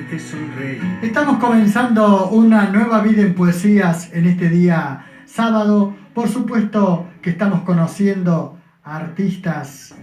verte sonreír. Estamos comenzando una nueva vida en poesías en este día sábado. Por supuesto que estamos conociendo a artistas,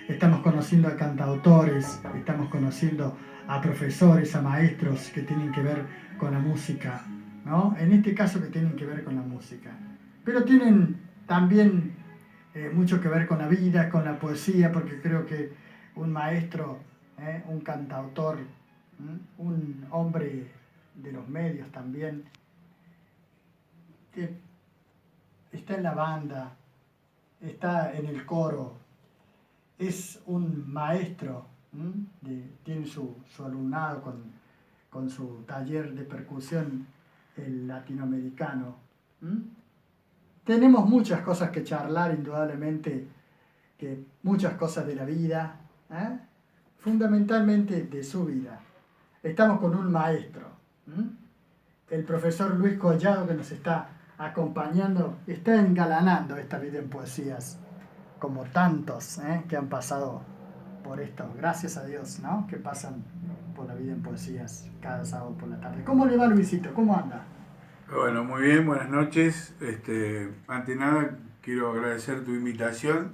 estamos conociendo a cantautores, estamos conociendo a profesores, a maestros que tienen que ver con la música, ¿no? En este caso que tienen que ver con la música. Pero tienen también mucho que ver con la vida, con la poesía, porque creo que un maestro, un cantautor, un hombre de los medios también, que está en la banda, está en el coro, es un maestro, tiene su alumnado con su taller de percusión, el latinoamericano. Tenemos muchas cosas que charlar, indudablemente, que muchas cosas de la vida, fundamentalmente de su vida. Estamos con un maestro, el profesor Luis Collado, que nos está acompañando, está engalanando esta vida en poesías, como tantos que han pasado por esto, gracias a Dios, ¿no? Que pasan por la vida en poesías cada sábado por la tarde. ¿Cómo le va, Luisito? ¿Cómo anda? Bueno, muy bien, buenas noches. Ante nada, quiero agradecer tu invitación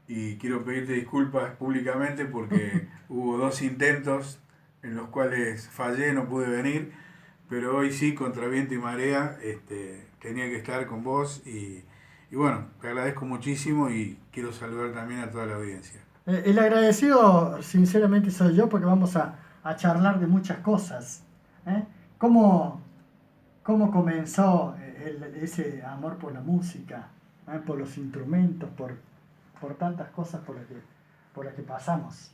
y quiero pedirte disculpas públicamente porque hubo 2 intentos en los cuales fallé, no pude venir, pero hoy sí, contra viento y marea, tenía que estar con vos y bueno, te agradezco muchísimo y quiero saludar también a toda la audiencia. El agradecido, sinceramente, soy yo, porque vamos a charlar de muchas cosas. ¿eh? ¿Cómo, ¿Cómo comenzó ese amor por la música, por los instrumentos, por tantas cosas por las que pasamos?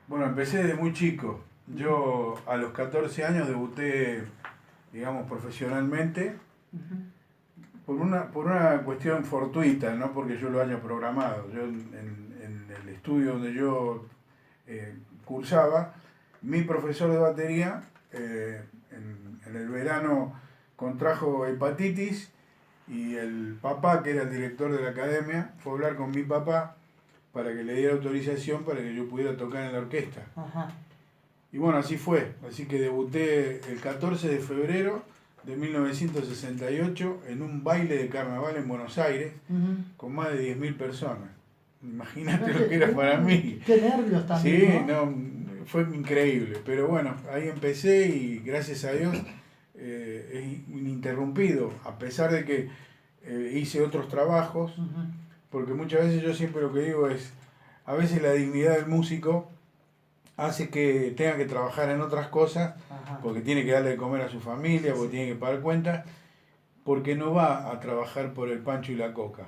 Bueno, empecé desde muy chico. Yo a los 14 años debuté, digamos, profesionalmente por una cuestión fortuita, no porque yo lo haya programado. Yo en el estudio donde yo cursaba, mi profesor de batería en el verano contrajo hepatitis y el papá, que era el director de la academia, fue a hablar con mi papá para que le diera autorización para que yo pudiera tocar en la orquesta. Ajá. Y bueno, así fue. Así que debuté el 14 de febrero de 1968 en un baile de carnaval en Buenos Aires con más de 10.000 personas. Imagínate lo que era para mí. Qué nervios también, Sí, ¿no? no, fue increíble. Pero bueno, ahí empecé y gracias a Dios es ininterrumpido, a pesar de que hice otros trabajos, porque muchas veces yo siempre lo que digo es, a veces la dignidad del músico hace que tenga que trabajar en otras cosas, porque tiene que darle de comer a su familia, porque tiene que pagar cuentas, porque no va a trabajar por el pancho y la coca.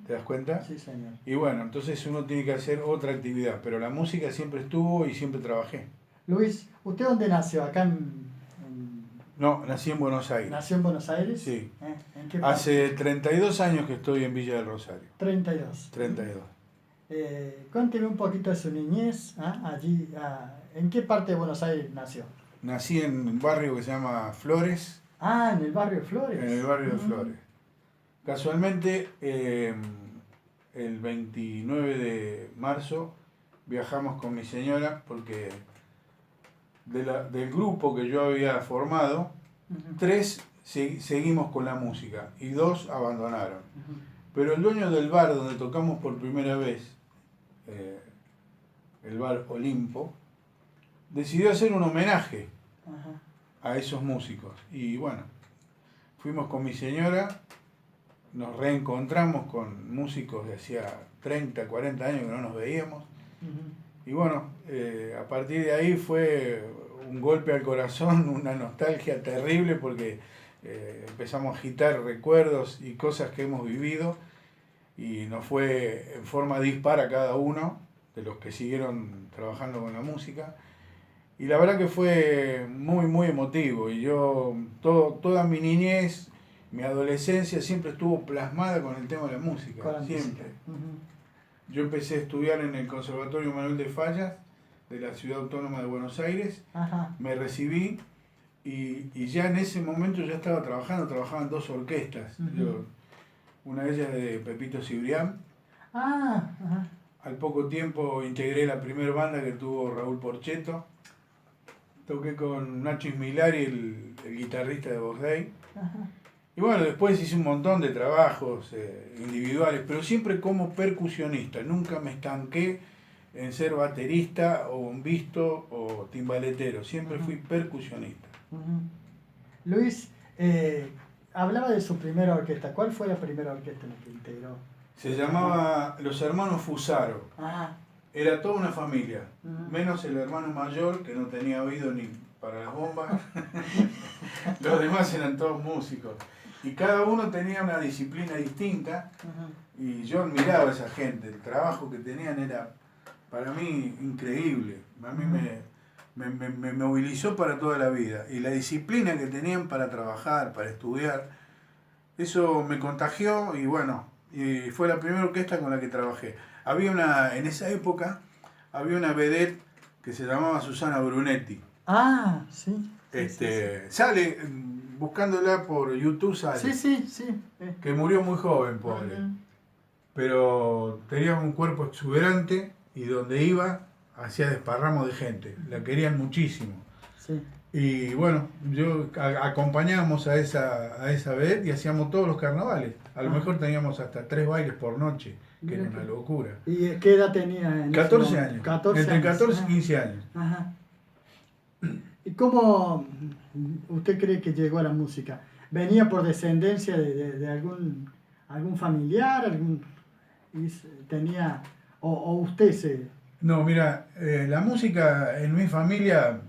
¿Te das cuenta? Sí, señor. Y bueno, entonces uno tiene que hacer otra actividad, pero la música siempre estuvo y siempre trabajé. Luis, ¿usted dónde nació? ¿Acá No, nací en Buenos Aires. ¿Nació en Buenos Aires? Sí. ¿En qué parte? Hace 32 años que estoy en Villa del Rosario. 32. 32. Cuénteme un poquito de su niñez. Allí, ¿en qué parte de Buenos Aires nació? Nací en un barrio que se llama Flores. En el barrio Flores. En el barrio de Flores. Casualmente, el 29 de marzo viajamos con mi señora porque del grupo que yo había formado, 3 seguimos con la música y 2 abandonaron. Pero el dueño del bar donde tocamos por primera vez, el bar Olimpo, decidió hacer un homenaje a esos músicos. Y bueno, fuimos con mi señora, nos reencontramos con músicos de hacía 30, 40 años que no nos veíamos. Y bueno, a partir de ahí fue un golpe al corazón, una nostalgia terrible porque empezamos a agitar recuerdos y cosas que hemos vivido y nos fue en forma dispar a cada uno de los que siguieron trabajando con la música. Y la verdad que fue muy, muy emotivo y yo toda mi niñez, mi adolescencia siempre estuvo plasmada con el tema de la música, siempre. Yo empecé a estudiar en el Conservatorio Manuel de Fallas de la Ciudad Autónoma de Buenos Aires, me recibí y ya en ese momento ya estaba trabajaba en 2 orquestas. Una de ellas de Pepito Cibrián. Al poco tiempo integré la primera banda que tuvo Raúl Porchetto. toqué con Nacho Ismilari, el guitarrista de Vox Day. Ajá. Y bueno, después hice un montón de trabajos individuales, pero siempre como percusionista. Nunca me estanqué en ser baterista o bombisto o timbaletero. Siempre fui percusionista. Luis, hablaba de su primera orquesta. ¿Cuál fue la primera orquesta en la que integró? Se llamaba Los Hermanos Fusaro. Ajá. Era toda una familia, menos el hermano mayor que no tenía oído ni para las bombas. Los demás eran todos músicos. Y cada uno tenía una disciplina distinta. Y yo admiraba a esa gente. El trabajo que tenían era para mí increíble. A mí me movilizó para toda la vida. Y la disciplina que tenían para trabajar, para estudiar, eso me contagió y bueno, y fue la primera orquesta con la que trabajé. En esa época, había una vedette que se llamaba Susana Brunetti. Ah, sí. Sale, buscándola por YouTube sale. Sí. Que murió muy joven, pobre. Pero tenía un cuerpo exuberante y donde iba hacía desparramo de gente. La querían muchísimo. Sí. Y bueno, acompañábamos a esa vedette y hacíamos todos los carnavales. A lo mejor teníamos hasta 3 bailes por noche, que era una locura. ¿Y qué edad tenía? 14 años. 14 Entre años. 14 y 15 años. Ajá. ¿Y cómo usted cree que llegó a la música? ¿Venía por descendencia de algún familiar? ¿Tenía o usted se...? No, mira, la música en mi familia,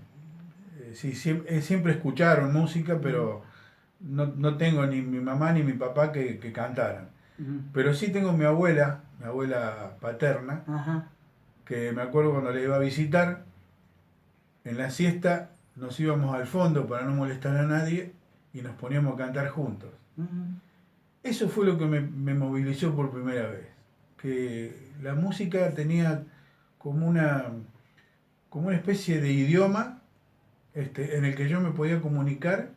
sí, siempre escucharon música, pero no tengo ni mi mamá ni mi papá que cantaran. Pero sí tengo mi abuela paterna, Ajá. que me acuerdo cuando le iba a visitar, en la siesta nos íbamos al fondo para no molestar a nadie y nos poníamos a cantar juntos. Eso fue lo que me movilizó por primera vez, que la música tenía como una especie de idioma en el que yo me podía comunicar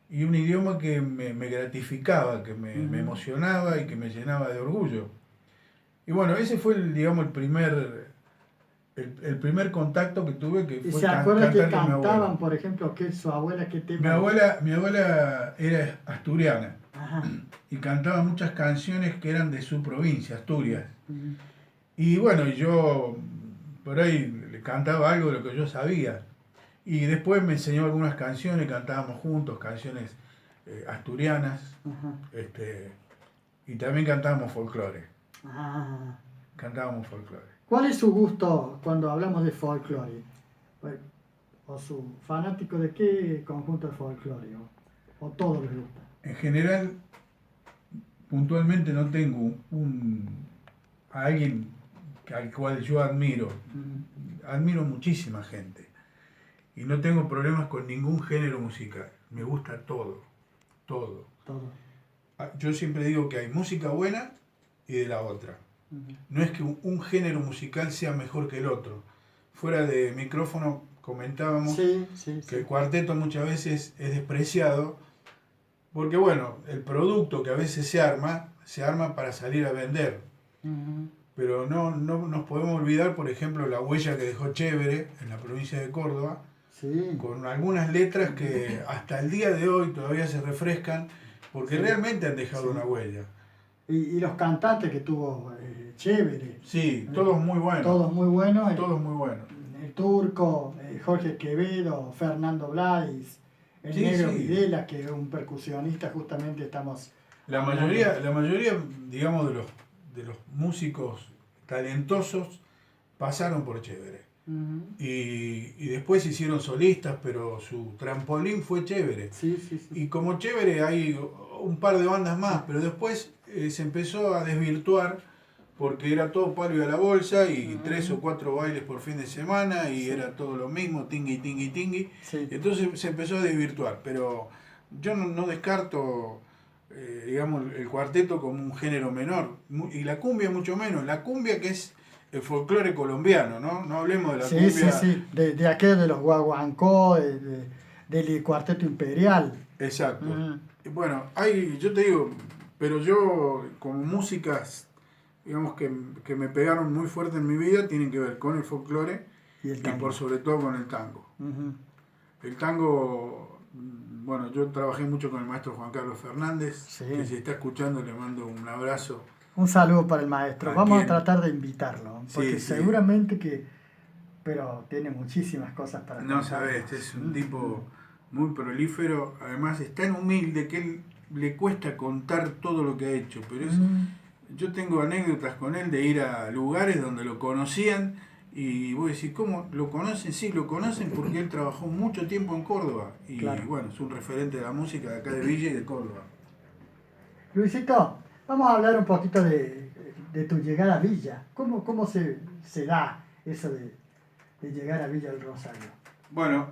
y un idioma que me gratificaba, que me emocionaba y que me llenaba de orgullo. Y bueno, ese fue el primer contacto que tuve, que ¿Y fue se acuerda que cantar con mi abuela. cantaban, por ejemplo, que su abuela, qué tema? Mi abuela era asturiana. Ajá. Y cantaba muchas canciones que eran de su provincia, Asturias. Y bueno, yo por ahí le cantaba algo de lo que yo sabía. Y después me enseñó algunas canciones, cantábamos juntos, canciones asturianas. Y también cantábamos folclore. Cantábamos folclore. ¿Cuál es su gusto cuando hablamos de folclore? ¿O su fanático de qué conjunto de folclore? ¿O todo les gusta? En general, puntualmente no tengo a alguien al cual yo admiro. Admiro muchísima gente. Y no tengo problemas con ningún género musical. Me gusta todo. Yo siempre digo que hay música buena y de la otra. No es que un género musical sea mejor que el otro. Fuera de micrófono comentábamos que el cuarteto muchas veces es despreciado porque bueno, el producto que a veces se arma para salir a vender. Pero no nos podemos olvidar, por ejemplo, la huella que dejó Chévere en la provincia de Córdoba, con algunas letras que hasta el día de hoy todavía se refrescan porque realmente han dejado una huella. Y los cantantes que tuvo Chévere. Sí, todos muy buenos. Todos muy buenos. Todos muy buenos. El Turco, Jorge Quevedo, Fernando Blais, el Negro Videla, que es un percusionista, justamente estamos... La mayoría, digamos, de los músicos talentosos pasaron por Chévere. Y después se hicieron solistas, pero su trampolín fue Chévere. Y como Chévere hay un par de bandas más, pero después se empezó a desvirtuar porque era todo palo y a la bolsa y 3 o 4 bailes por fin de semana y era todo lo mismo, tingui. Entonces se empezó a desvirtuar, pero yo no descarto, digamos, el cuarteto como un género menor y la cumbia mucho menos. La cumbia que es el folclore colombiano, ¿no? hablemos de la cumbia. De aquellos de los guaguancó, del cuarteto imperial. Exacto. Bueno, yo te digo, pero yo como músicas, digamos que me pegaron muy fuerte en mi vida, tienen que ver con el folclore y por sobre todo con el tango. El tango, bueno, yo trabajé mucho con el maestro Juan Carlos Fernández, Sí. que si está escuchando le mando un abrazo. Un saludo para el maestro. ¿A Vamos quién? a tratar de invitarlo, porque Sí. seguramente que... Pero tiene muchísimas cosas para No contarnos. sabes, es un tipo muy prolífero, además es tan humilde que él le cuesta contar todo lo que ha hecho, pero yo tengo anécdotas con él de ir a lugares donde lo conocían y vos decís, ¿cómo lo conocen? Sí, lo conocen porque él trabajó mucho tiempo en Córdoba y Claro. bueno, es un referente de la música de acá de Villa y de Córdoba. Luisito, vamos a hablar un poquito de tu llegada a Villa. ¿Cómo se da eso de llegar a Villa del Rosario? Bueno,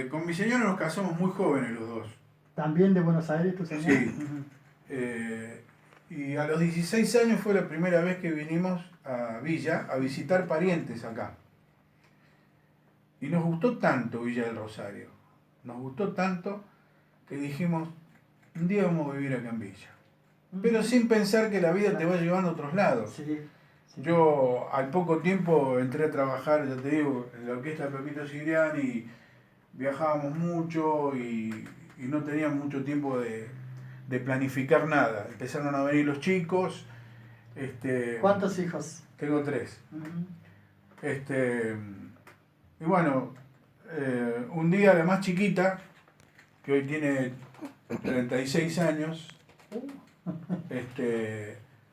con mi señora nos casamos muy jóvenes los dos. ¿También de Buenos Aires, tu señora? Sí. Y a los 16 años fue la primera vez que vinimos a Villa a visitar parientes acá. Y nos gustó tanto Villa del Rosario, nos gustó tanto que dijimos, un día vamos a vivir acá en Villa. Pero sin pensar que la vida te va llevando a otros lados. Sí. Yo al poco tiempo entré a trabajar, ya te digo, en la orquesta de Pepito Cibrián y viajábamos mucho y no teníamos mucho tiempo de planificar nada. Empezaron a venir los chicos. ¿Cuántos hijos? Tengo 3. Y bueno, un día la más chiquita, que hoy tiene 36 años,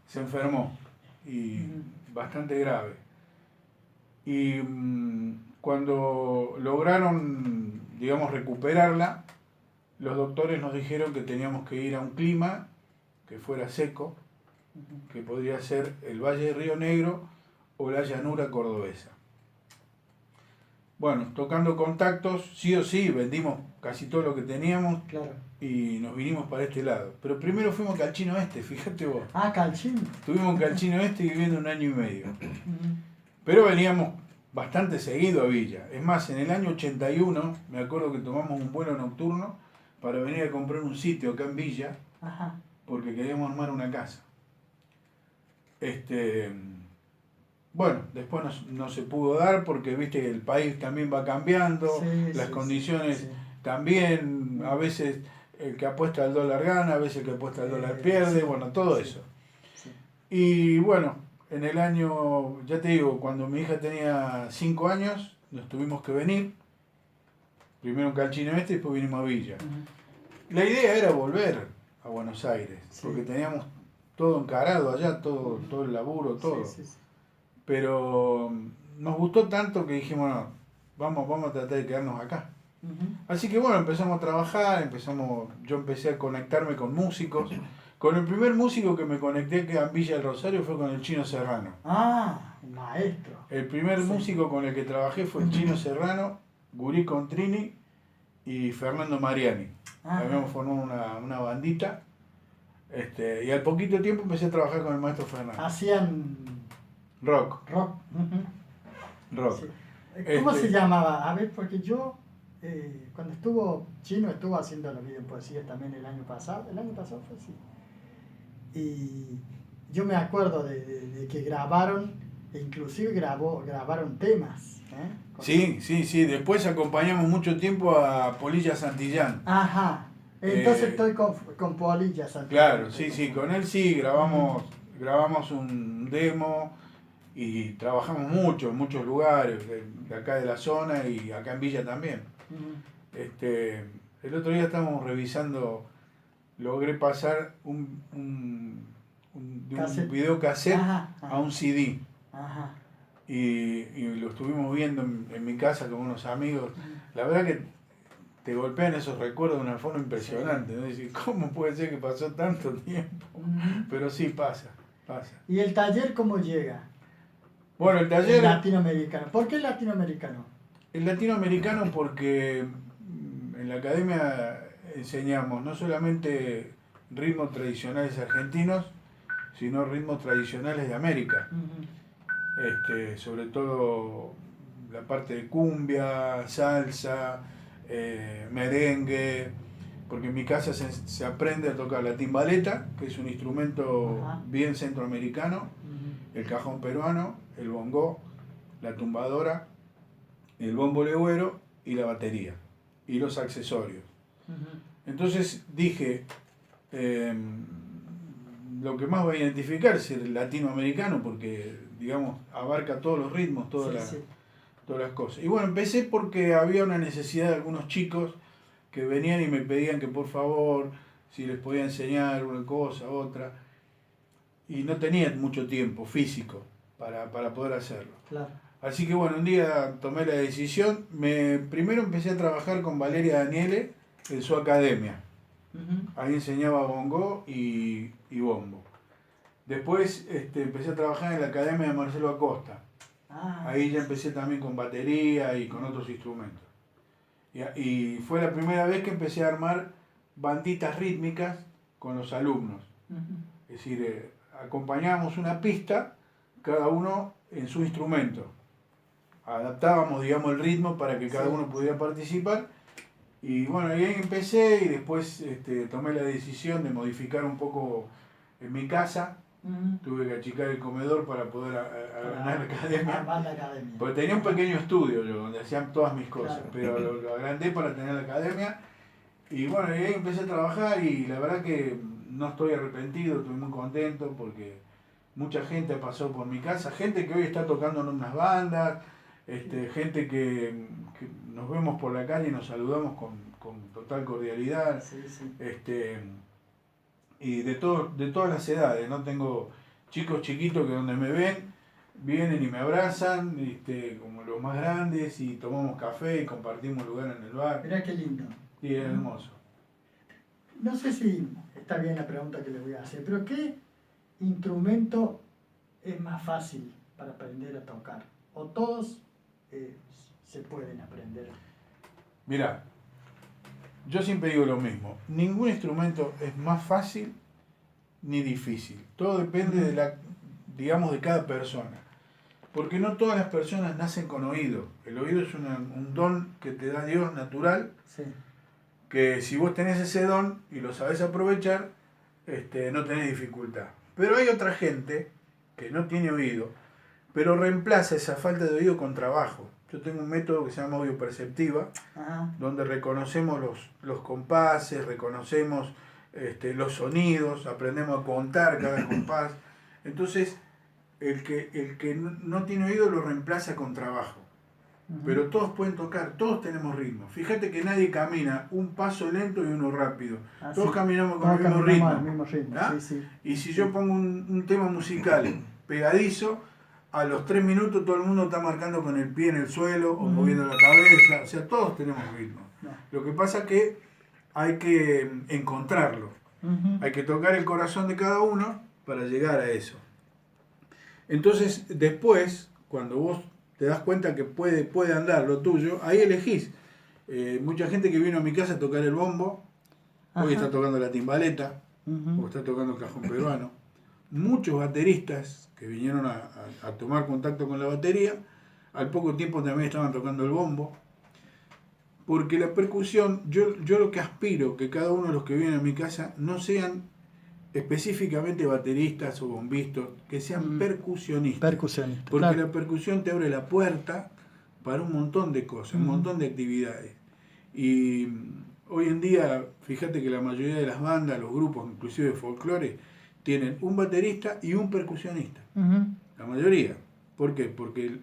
se enfermó y bastante grave. Y cuando lograron, digamos, recuperarla, los doctores nos dijeron que teníamos que ir a un clima que fuera seco, que podría ser el Valle de Río Negro o la llanura cordobesa. Bueno, tocando contactos, sí o sí, vendimos casi todo lo que teníamos. Claro. Y nos vinimos para este lado. Pero primero fuimos a Calchino Este, fíjate vos. Ah, Calchino. Estuvimos en Calchino Este viviendo 1 año y medio. Pero veníamos bastante seguido a Villa. Es más, en el año 81, me acuerdo que tomamos un vuelo nocturno para venir a comprar un sitio acá en Villa, Ajá. porque queríamos armar una casa. Bueno, después no se pudo dar porque, viste, el país también va cambiando, las condiciones también, a veces el que apuesta al dólar gana, a veces el que apuesta al dólar pierde, bueno, todo eso. Y bueno, en el año, ya te digo, cuando mi hija tenía 5 años, nos tuvimos que venir, primero en Calchino Este y después vinimos a Villa. La idea era volver a Buenos Aires, porque teníamos todo encarado allá, todo el laburo, todo. Pero nos gustó tanto que dijimos, no, vamos a tratar de quedarnos acá. Así que bueno, empezamos a trabajar, yo empecé a conectarme con músicos. Con el primer músico que me conecté que en Villa del Rosario fue con el Chino Serrano. Ah, maestro. El primer músico con el que trabajé fue el Chino Serrano, Gurí Contrini y Fernando Mariani. Habíamos formado una bandita. Y al poquito tiempo empecé a trabajar con el maestro Fernández. Hacían rock. Rock. Sí. ¿Cómo se llamaba? A ver, porque yo, cuando Chino estuvo haciendo la vida en poesía también el año pasado fue así. Y yo me acuerdo de que grabaron, e inclusive grabaron temas. Sí, después acompañamos mucho tiempo a Polilla Santillán. Ajá, entonces estoy con Polilla Santillán. Claro, sí, con él sí, grabamos un demo y trabajamos mucho en muchos lugares, de acá de la zona y acá en Villa también. El otro día estábamos revisando, logré pasar un videocassette a un CD. Ajá. Y lo estuvimos viendo en mi casa con unos amigos. La verdad que te golpean esos recuerdos de una forma impresionante, ¿no? Decir, ¿cómo puede ser que pasó tanto tiempo? Pero sí, pasa. ¿Y el taller cómo llega? Bueno, el taller... El latinoamericano. ¿Por qué el latinoamericano? El latinoamericano porque en la academia enseñamos no solamente ritmos tradicionales argentinos, sino ritmos tradicionales de América. Sobre todo la parte de cumbia, salsa, merengue, porque en mi casa se aprende a tocar la timbaleta, que es un instrumento bien centroamericano, el cajón peruano, el bongó, la tumbadora, el bombo legüero y la batería. y los accesorios. Entonces dije, lo que más va a identificar es el latinoamericano, porque, digamos, abarca todos los ritmos, todas las cosas. Y bueno, empecé porque había una necesidad de algunos chicos que venían y me pedían que por favor, si les podía enseñar una cosa, otra, y no tenía mucho tiempo físico para poder hacerlo. Claro. Así que bueno, un día tomé la decisión, primero empecé a trabajar con Valeria Daniele en su academia. Ahí enseñaba bongo y bombo. Después empecé a trabajar en la academia de Marcelo Acosta. Ahí ya empecé también con batería y con otros instrumentos. Y fue la primera vez que empecé a armar banditas rítmicas con los alumnos. Es decir, acompañábamos una pista, cada uno en su instrumento. Adaptábamos, digamos, el ritmo para que cada uno pudiera participar. Y bueno, ahí empecé y después tomé la decisión de modificar un poco en mi casa. Tuve que achicar el comedor para poder agrandar la academia. Porque tenía un pequeño estudio yo, donde hacían todas mis cosas, pero lo agrandé para tener la academia. Y bueno, ahí empecé a trabajar y la verdad que no estoy arrepentido, estoy muy contento porque mucha gente pasó por mi casa, gente que hoy está tocando en unas bandas, gente que nos vemos por la calle y nos saludamos con total cordialidad. Y de todas las edades, ¿no? Tengo chicos chiquitos que donde me ven, vienen y me abrazan, como los más grandes, y tomamos café y compartimos lugar en el bar. Mirá qué lindo. Y es hermoso. No sé si está bien la pregunta que le voy a hacer, pero ¿qué instrumento es más fácil para aprender a tocar? ¿O todos se pueden aprender? Mirá, yo siempre digo lo mismo, ningún instrumento es más fácil ni difícil, todo depende de cada persona, porque no todas las personas nacen con oído, el oído es un don que te da Dios natural, que si vos tenés ese don y lo sabés aprovechar, no tenés dificultad. Pero hay otra gente que no tiene oído, pero reemplaza esa falta de oído con trabajo. Yo tengo un método que se llama audio perceptiva, donde reconocemos los compases, reconocemos los sonidos, aprendemos a contar cada compás. Entonces, el que no tiene oído lo reemplaza con trabajo. Pero todos pueden tocar, todos tenemos ritmo. Fíjate que nadie camina un paso lento y uno rápido. Todos caminamos con el mismo ritmo. Y si yo pongo un tema musical pegadizo, a los 3 minutos todo el mundo está marcando con el pie en el suelo o moviendo la cabeza. O sea, todos tenemos ritmo. Lo que pasa es que hay que encontrarlo. Hay que tocar el corazón de cada uno para llegar a eso. Entonces, después, cuando vos te das cuenta que puede andar lo tuyo, ahí elegís. Mucha gente que vino a mi casa a tocar el bombo, hoy está tocando la timbaleta, o está tocando el cajón peruano. Muchos bateristas que vinieron a tomar contacto con la batería, al poco tiempo también estaban tocando el bombo. Porque la percusión, yo lo que aspiro, que cada uno de los que vienen a mi casa no sean específicamente bateristas o bombistas, que sean percusionistas. Porque la percusión te abre la puerta para un montón de cosas, un montón de actividades. Y hoy en día, fíjate que la mayoría de las bandas, los grupos, inclusive de folclore, tienen un baterista y un percusionista. La mayoría. ¿Por qué? Porque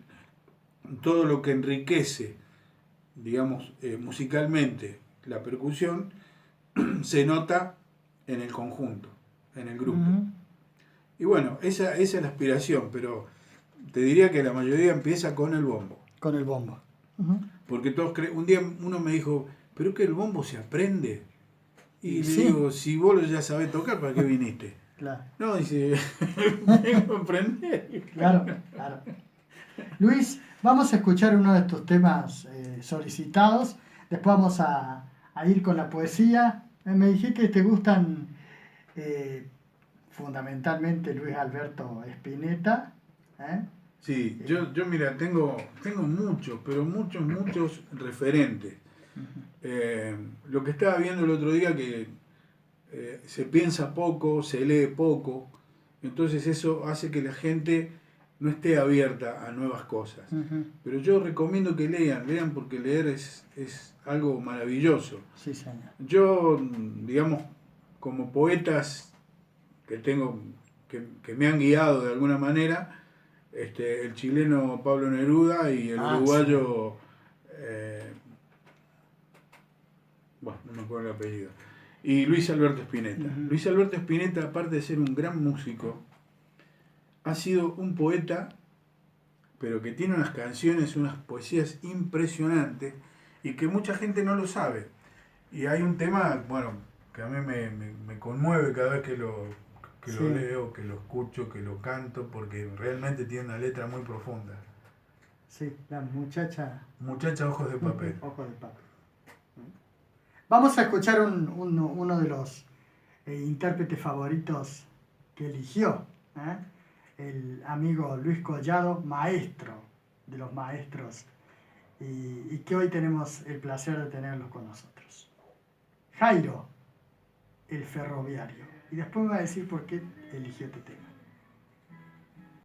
todo lo que enriquece, digamos, musicalmente la percusión, se nota en el conjunto, en el grupo. Y bueno, esa es la aspiración, pero te diría que la mayoría empieza con el bombo. Con el bombo. Porque todos un día uno me dijo, ¿pero que el bombo se aprende? Y le digo, si vos ya sabés tocar, ¿para qué viniste? Claro. No, dice, vengo a aprender. Claro. Luis, vamos a escuchar uno de tus temas solicitados. Después vamos a ir con la poesía. Me dijiste que te gustan fundamentalmente Luis Alberto Spinetta. Sí, yo mira, tengo muchos, pero muchos referentes. Lo que estaba viendo el otro día que se piensa poco, se lee poco, entonces eso hace que la gente no esté abierta a nuevas cosas. Pero yo recomiendo que lean porque leer es algo maravilloso. Sí, señor. Yo, digamos, como poetas que tengo, que me han guiado de alguna manera, el chileno Pablo Neruda y el uruguayo, bueno, no me acuerdo el apellido, y Luis Alberto Spinetta. Luis Alberto Spinetta, aparte de ser un gran músico, ha sido un poeta, pero que tiene unas canciones, unas poesías impresionantes y que mucha gente no lo sabe. Y hay un tema, bueno, que a mí me conmueve cada vez que lo leo, que lo escucho, que lo canto, porque realmente tiene una letra muy profunda. Sí, la muchacha. Muchacha ojos de papel. Ojos de papel. Vamos a escuchar uno de los intérpretes favoritos que eligió, el amigo Luis Collado, maestro de los maestros, y que hoy tenemos el placer de tenerlos con nosotros. Jairo, el ferroviario. Y después me va a decir por qué eligió este tema.